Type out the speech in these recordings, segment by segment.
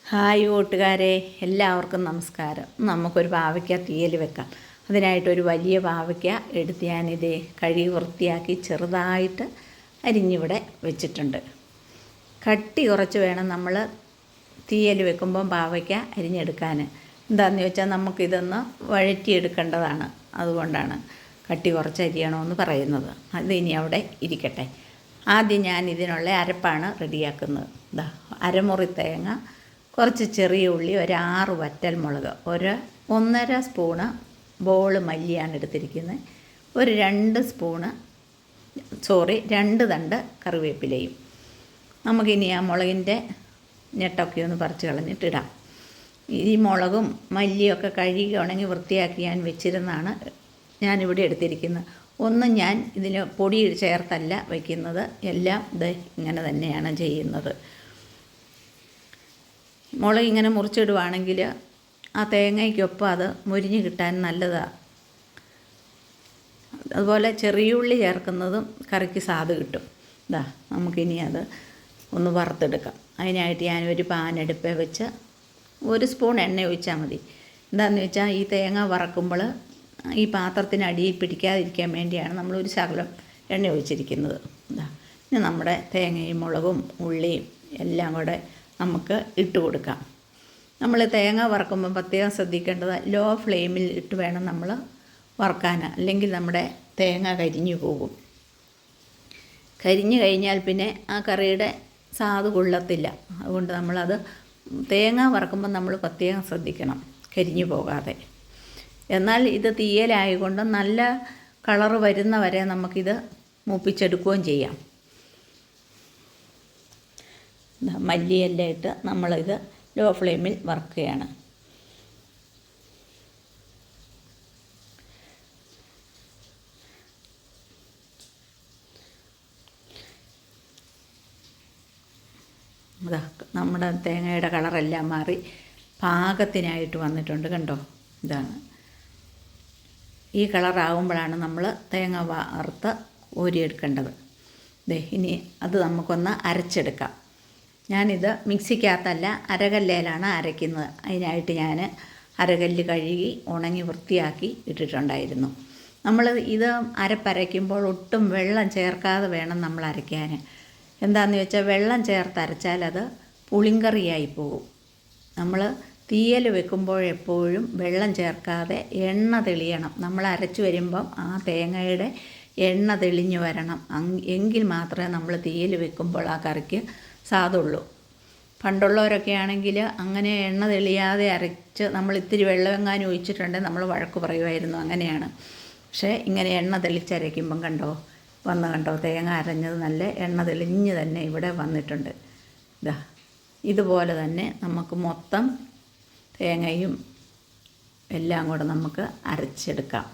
Hi കൂട്ടുകാരെ, എല്ലാവർക്കും നമസ്കാരം. നമുക്കൊരു പാവയ്ക്ക തീയൽ വെക്കാം. അതിനായിട്ടൊരു വലിയ പാവയ്ക്ക എടുത്ത് ഞാനിത് കഴുകി വൃത്തിയാക്കി ചെറുതായിട്ട് അരിഞ്ഞിവിടെ വെച്ചിട്ടുണ്ട്. കട്ടി കുറച്ച് വേണം നമ്മൾ തീയൽ വെക്കുമ്പം പാവയ്ക്ക അരിഞ്ഞെടുക്കാൻ. എന്താണെന്ന് ചോദിച്ചാൽ നമുക്കിതൊന്ന് വഴറ്റിയെടുക്കേണ്ടതാണ്. അതുകൊണ്ടാണ് കട്ടി കുറച്ച് അരിയണമെന്ന് പറയുന്നത്. അത് ഇനി അവിടെ ഇരിക്കട്ടെ. ആദ്യം ഞാൻ ഇതിനുള്ള അരപ്പാണ് റെഡിയാക്കുന്നത്. അരമുറി തേങ്ങ, കുറച്ച് ചെറിയ ഉള്ളി, ഒരു 6 വറ്റൽമുളക്, 1.5 സ്പൂണ് ബോള് മല്ലിയാണ് എടുത്തിരിക്കുന്നത്, ഒരു 2 തണ്ട് കറിവേപ്പിലയും. നമുക്കിനി ആ മുളകിൻ്റെ ഞെട്ടൊക്കെ ഒന്ന് പറിച്ച് കളഞ്ഞിട്ടിടാം. ഈ മുളകും മല്ലിയൊക്കെ കഴുകി ഉണങ്ങി വൃത്തിയാക്കി ഞാൻ വെച്ചിരുന്നാണ് ഞാനിവിടെ എടുത്തിരിക്കുന്നത്. ഒന്നും ഞാൻ ഇതിൽ പൊടി ചേർത്തല്ല വയ്ക്കുന്നത്, എല്ലാം ഇത് ഇങ്ങനെ തന്നെയാണ് ചെയ്യുന്നത്. മുളക് ഇങ്ങനെ മുറിച്ചിടുവാണെങ്കിൽ ആ തേങ്ങയ്ക്കൊപ്പം അത് മുരിഞ്ഞ് കിട്ടാൻ നല്ലതാണ്. അതുപോലെ ചെറിയ ഉള്ളി ചേർക്കുന്നതും കറിക്ക് സ്വാദ് കിട്ടും. നമുക്കിനി അത് ഒന്ന് വറുത്തെടുക്കാം. അതിനായിട്ട് ഞാനൊരു പാനെടുപ്പ് വെച്ച് 1 സ്പൂൺ എണ്ണ ഒഴിച്ചാൽ മതി. എന്താണെന്ന് വെച്ചാൽ ഈ തേങ്ങ വറക്കുമ്പോൾ ഈ പാത്രത്തിന് അടിയിൽ പിടിക്കാതിരിക്കാൻ വേണ്ടിയാണ് നമ്മളൊരു ശകലം എണ്ണ ഒഴിച്ചിരിക്കുന്നത്. ഇനി നമ്മുടെ തേങ്ങയും മുളകും ഉള്ളിയും എല്ലാം കൂടെ നമുക്ക് ഇട്ട് കൊടുക്കാം. നമ്മൾ തേങ്ങ വറക്കുമ്പോൾ പ്രത്യേകം ശ്രദ്ധിക്കേണ്ടത് ലോ ഫ്ലെയിമിൽ ഇട്ട് വേണം നമ്മൾ വറക്കാൻ, അല്ലെങ്കിൽ നമ്മുടെ തേങ്ങ കരിഞ്ഞു പോകും. കരിഞ്ഞു കഴിഞ്ഞാൽ പിന്നെ ആ കറിയുടെ സ്വാദ് കൊള്ളത്തില്ല. അതുകൊണ്ട് നമ്മളത് തേങ്ങ വറക്കുമ്പോൾ നമ്മൾ പ്രത്യേകം ശ്രദ്ധിക്കണം, കരിഞ്ഞു പോകാതെ. എന്നാൽ ഇത് തീയലായതുകൊണ്ട് നല്ല കളറ് വരുന്ന വരെ നമുക്കിത് മൂപ്പിച്ചെടുക്കുകയും ചെയ്യാം. മല്ലിയെല്ലാം ഇട്ട് നമ്മളിത് ലോ ഫ്ലെയിമിൽ വറുക്കുകയാണ്. നമ്മുടെ തേങ്ങയുടെ കളറെല്ലാം മാറി പാകത്തിനായിട്ട് വന്നിട്ടുണ്ട്. കണ്ടോ, ഇതാണ്. ഈ കളറാകുമ്പോഴാണ് നമ്മൾ തേങ്ങ വറുത്ത് കോരിയെടുക്കേണ്ടത്. ഇനി അത് നമുക്കൊന്ന് അരച്ചെടുക്കാം. ഞാനിത് മിക്സിക്കകത്തല്ല അരകല്ലിലാണ് അരയ്ക്കുന്നത്. അതിനായിട്ട് ഞാൻ അരകല്ല് കഴുകി ഉണങ്ങി വൃത്തിയാക്കി ഇട്ടിട്ടുണ്ടായിരുന്നു. നമ്മൾ ഇത് അരപ്പരയ്ക്കുമ്പോൾ ഒട്ടും വെള്ളം ചേർക്കാതെ വേണം നമ്മൾ അരയ്ക്കാൻ. എന്താണെന്ന് വെച്ചാൽ വെള്ളം ചേർത്ത് അരച്ചാൽ അത് പുളിങ്കറിയായി പോകും. നമ്മൾ തീയൽ വെക്കുമ്പോഴെപ്പോഴും വെള്ളം ചേർക്കാതെ എണ്ണ തെളിയണം. നമ്മൾ അരച്ച് വരുമ്പം ആ തേങ്ങയുടെ എണ്ണ തെളിഞ്ഞു വരണം. എങ്കിൽ മാത്രമേ നമ്മൾ തീയൽ വെക്കുമ്പോൾ ആ കറിക്ക് സ്വാദുള്ളൂ. പണ്ടുള്ളവരൊക്കെ ആണെങ്കിൽ അങ്ങനെ എണ്ണ തെളിയാതെ അരച്ച് നമ്മൾ ഇത്തിരി വെള്ളമെങ്ങാനും ഒഴിച്ചിട്ടുണ്ടെങ്കിൽ നമ്മൾ വഴക്ക് പറയുമായിരുന്നു. അങ്ങനെയാണ്. പക്ഷേ ഇങ്ങനെ എണ്ണ തെളിച്ചരയ്ക്കുമ്പം കണ്ടോ തേങ്ങ അരഞ്ഞത് നല്ല എണ്ണ തെളിഞ്ഞ് തന്നെ ഇവിടെ വന്നിട്ടുണ്ട്. ഇതുപോലെ തന്നെ നമുക്ക് മൊത്തം തേങ്ങയും എല്ലാം കൂടെ നമുക്ക് അരച്ചെടുക്കാം.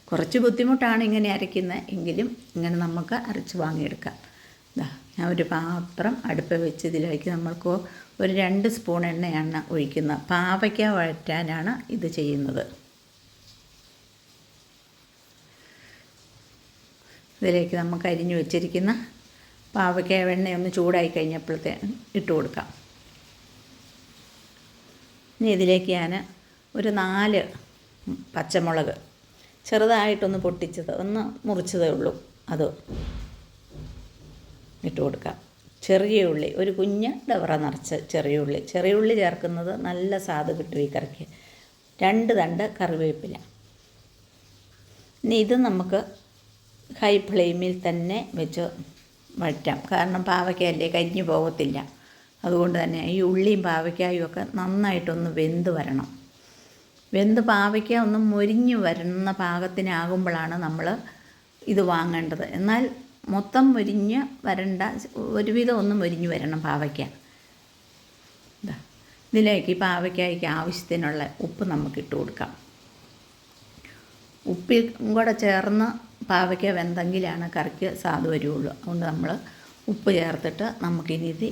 കുറച്ച് ബുദ്ധിമുട്ടാണ് ഇങ്ങനെ അരയ്ക്കുന്നത്, എങ്കിലും ഇങ്ങനെ നമുക്ക് അരച്ച് വാങ്ങിയെടുക്കാം. ഞാൻ ഒരു പാത്രം അടുപ്പ് വെച്ച് ഇതിലേക്ക് നമ്മൾക്ക് ഒരു 2 സ്പൂൺ എണ്ണയാണ് ഒഴിക്കുന്നത്. പാവയ്ക്ക വഴറ്റാനാണ് ഇത് ചെയ്യുന്നത്. ഇതിലേക്ക് നമുക്ക് അരിഞ്ഞു വെച്ചിരിക്കുന്ന പാവയ്ക്ക എണ്ണയൊന്ന് ചൂടായി കഴിഞ്ഞപ്പോഴത്തെ ഇട്ട് കൊടുക്കാം. ഇനി ഇതിലേക്ക് ഞാൻ ഒരു 4 പച്ചമുളക് ചെറുതായിട്ടൊന്ന് പൊട്ടിച്ചത്, ഒന്ന് മുറിച്ചതേ ഉള്ളൂ, അത് ഇട്ട് കൊടുക്കാം. ചെറിയ ഉള്ളി, ഒരു കുഞ്ഞ് ഡവറ നിറച്ച് ചെറിയ ഉള്ളി ചേർക്കുന്നത് നല്ല സ്വാദ് കിട്ടും ഈ കറിക്ക്. 2 തണ്ട് കറിവേപ്പില. ഇനി ഇത് നമുക്ക് ഹൈ ഫ്ലെയിമിൽ തന്നെ വെച്ച് വഴറ്റാം. കാരണം പാവയ്ക്കയല്ലേ, കരിഞ്ഞു പോകത്തില്ല. അതുകൊണ്ട് തന്നെ ഈ ഉള്ളിയും പാവയ്ക്കായും ഒക്കെ നന്നായിട്ടൊന്ന് വെന്ത് വരണം. പാവയ്ക്ക ഒന്ന് മൊരിഞ്ഞ് വരുന്ന പാകത്തിനാകുമ്പോഴാണ് നമ്മൾ ഇത് വാങ്ങേണ്ടത്. എന്നാൽ മൊത്തം മൊരിഞ്ഞ് വരണ്ട, ഒരുവിധം ഒന്ന് മൊരിഞ്ഞ് വരണം പാവയ്ക്ക. ഇതിലേക്ക് പാവയ്ക്കായ്ക്ക് ആവശ്യത്തിനുള്ള ഉപ്പ് നമുക്കിട്ട് കൊടുക്കാം. ഉപ്പിൽ കൂടെ ചേർന്ന് പാവയ്ക്ക വെന്തെങ്കിലാണ് കറിക്ക് സ്വാദ് വരുള്ളൂ. അതുകൊണ്ട് നമ്മൾ ഉപ്പ് ചേർത്തിട്ട് നമുക്കിനി ഇത്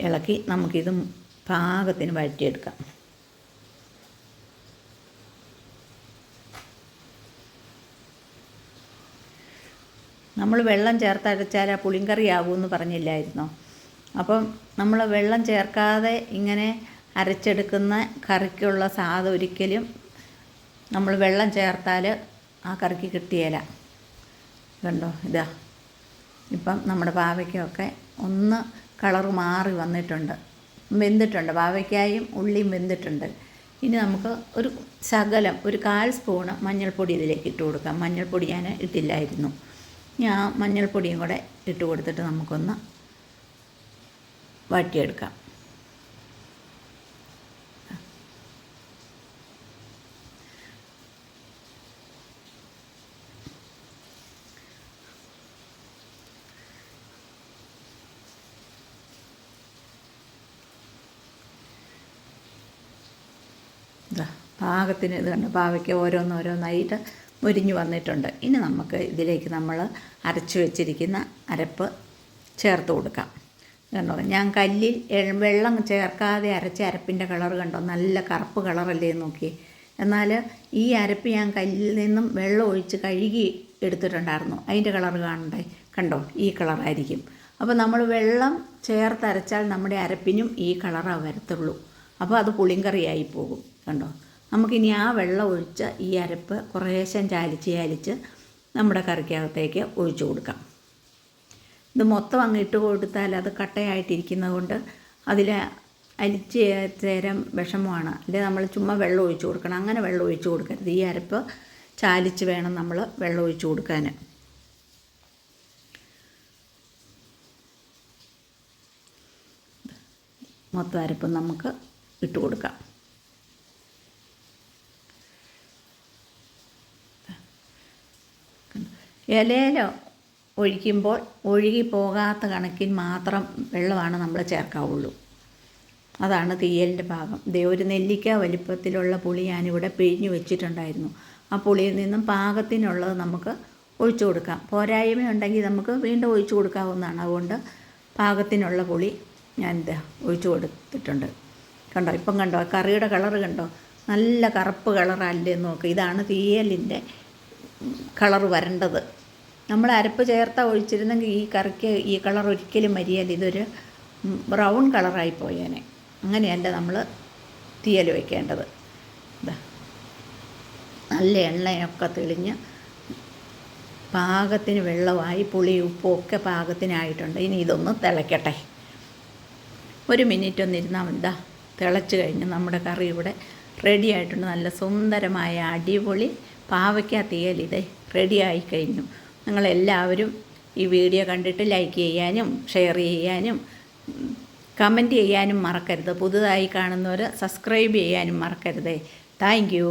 ഇളക്കി നമുക്കിത് പാകത്തിന് വഴറ്റിയെടുക്കാം. നമ്മൾ വെള്ളം ചേർത്തരച്ചാൽ ആ പുളിങ്കറി ആകുമെന്ന് പറഞ്ഞില്ലായിരുന്നോ? അപ്പം നമ്മൾ വെള്ളം ചേർക്കാതെ ഇങ്ങനെ അരച്ചെടുക്കുന്ന കറിക്കുള്ള സാധനം ഒരിക്കലും നമ്മൾ വെള്ളം ചേർത്താൽ ആ കറിക്ക് കിട്ടിയേല. കണ്ടോ, ഇതാ ഇപ്പം നമ്മുടെ പാവയ്ക്കൊക്കെ ഒന്ന് കളറ് മാറി വന്നിട്ടുണ്ട്, വെന്തിട്ടുണ്ട്. പാവയ്ക്കായും ഉള്ളിയും വെന്തിട്ടുണ്ട്. ഇനി നമുക്ക് ഒരു ശകലം, ഒരു 1/4 സ്പൂണ് മഞ്ഞൾപ്പൊടി ഇതിലേക്ക് ഇട്ട് കൊടുക്കാം. മഞ്ഞൾപ്പൊടി ഞാൻ ഇട്ടില്ലായിരുന്നു. ഞാൻ മഞ്ഞൾപ്പൊടിയും കൂടെ ഇട്ട് കൊടുത്തിട്ട് നമുക്കൊന്ന് വഴറ്റിയെടുക്കാം. പാകത്തിന് ഇത് കണ്ട് പാവയ്ക്ക് ഓരോന്നോരോന്നായിട്ട് മുരിഞ്ഞ് വന്നിട്ടുണ്ട്. ഇനി നമുക്ക് ഇതിലേക്ക് നമ്മൾ അരച്ച് വെച്ചിരിക്കുന്ന അരപ്പ് ചേർത്ത് കൊടുക്കാം. കണ്ടോ, ഞാൻ കല്ലിൽ വെള്ളം ചേർക്കാതെ അരച്ച അരപ്പിൻ്റെ കളർ കണ്ടോ, നല്ല കറുപ്പ് കളറല്ലേ നോക്കി. എന്നാൽ ഈ അരപ്പ് ഞാൻ കല്ലിൽ നിന്നും വെള്ളം ഒഴിച്ച് കഴുകി എടുത്തിട്ടുണ്ടായിരുന്നു. അതിൻ്റെ കളർ കാണണ്ടേ, കണ്ടോ, ഈ കളറായിരിക്കും. അപ്പോൾ നമ്മൾ വെള്ളം ചേർത്തരച്ചാൽ നമ്മുടെ അരപ്പിനും ഈ കളറാണ് വരത്തുള്ളൂ. അപ്പോൾ അത് പുളിങ്കറിയായി പോകും. കണ്ടോ, നമുക്കിനി ആ വെള്ളം ഒഴിച്ച് ഈ അരപ്പ് കുറേശ്ശം ചാലിച്ച് നമ്മുടെ കറിക്കകത്തേക്ക് ഒഴിച്ചു കൊടുക്കാം. ഇത് മൊത്തം അങ്ങ് ഇട്ട് കൊടുത്താൽ അത് കട്ടയായിട്ടിരിക്കുന്നത് കൊണ്ട് അതിൽ അരിച്ച് തരം വിഷമമാണ്. അല്ലെങ്കിൽ നമ്മൾ ചുമ്മാ വെള്ളം ഒഴിച്ചു കൊടുക്കണം. അങ്ങനെ വെള്ളം ഒഴിച്ചു കൊടുക്കരുത്. ഈ അരപ്പ് ചാലിച്ച് വേണം നമ്മൾ വെള്ളം ഒഴിച്ചു കൊടുക്കാൻ. മൊത്തം അരപ്പ് നമുക്ക് ഇട്ട് കൊടുക്കാം. ഇലയില ഒഴിക്കുമ്പോൾ ഒഴുകി പോകാത്ത കണക്കിന് മാത്രം വെള്ളമാണ് നമ്മൾ ചേർക്കാവുള്ളൂ. അതാണ് തീയലിൻ്റെ പാകം. ദേ ഒരു നെല്ലിക്ക വലിപ്പത്തിലുള്ള പുളി ഞാനിവിടെ പിഴിഞ്ഞ് വെച്ചിട്ടുണ്ടായിരുന്നു. ആ പുളിയിൽ നിന്നും പാകത്തിനുള്ളത് നമുക്ക് ഒഴിച്ചു കൊടുക്കാം. പോരായ്മയുണ്ടെങ്കിൽ നമുക്ക് വീണ്ടും ഒഴിച്ചു കൊടുക്കാവുന്നതാണ്. അതുകൊണ്ട് പാകത്തിനുള്ള പുളി ഞാൻ ഒഴിച്ചു കൊടുത്തിട്ടുണ്ട്. കണ്ടോ, ഇപ്പം കണ്ടോ കറിയുടെ കളറ് കണ്ടോ, നല്ല കറുപ്പ് കളറല്ലേ നോക്ക്. ഇതാണ് തീയലിൻ്റെ കളറ് വരേണ്ടത്. നമ്മൾ അരപ്പ് ചേർത്താൽ ഒഴിച്ചിരുന്നെങ്കിൽ ഈ കറിക്ക് ഈ കളർ ഒരിക്കലും വരികയില്ല. ഇതൊരു ബ്രൗൺ കളറായി പോയേനെ. അങ്ങനെയല്ല നമ്മൾ തീയൽ വയ്ക്കേണ്ടത്. ഇതാ നല്ല എണ്ണയൊക്കെ തെളിഞ്ഞ് പാകത്തിന് വെള്ളമായി പുളി ഉപ്പും ഒക്കെ പാകത്തിനായിട്ടുണ്ട്. ഇനി ഇതൊന്ന് തിളയ്ക്കട്ടെ. 1 മിനിറ്റ് ഒന്നിരുന്നാൽ മതി. ഇതാ തിളച്ച് കഴിഞ്ഞ് നമ്മുടെ കറി ഇവിടെ റെഡി ആയിട്ടുണ്ട്. നല്ല സുന്ദരമായ അടിപൊളി പാവയ്ക്ക തീയൽ ഇത് റെഡിയായി കഴിഞ്ഞു. നിങ്ങളെല്ലാവരും ഈ വീഡിയോ കണ്ടിട്ട് ലൈക്ക് ചെയ്യാനും ഷെയർ ചെയ്യാനും കമൻറ്റ് ചെയ്യാനും മറക്കരുത്. പുതുതായി കാണുന്നവർ സബ്സ്ക്രൈബ് ചെയ്യാനും മറക്കരുത്. Thank you.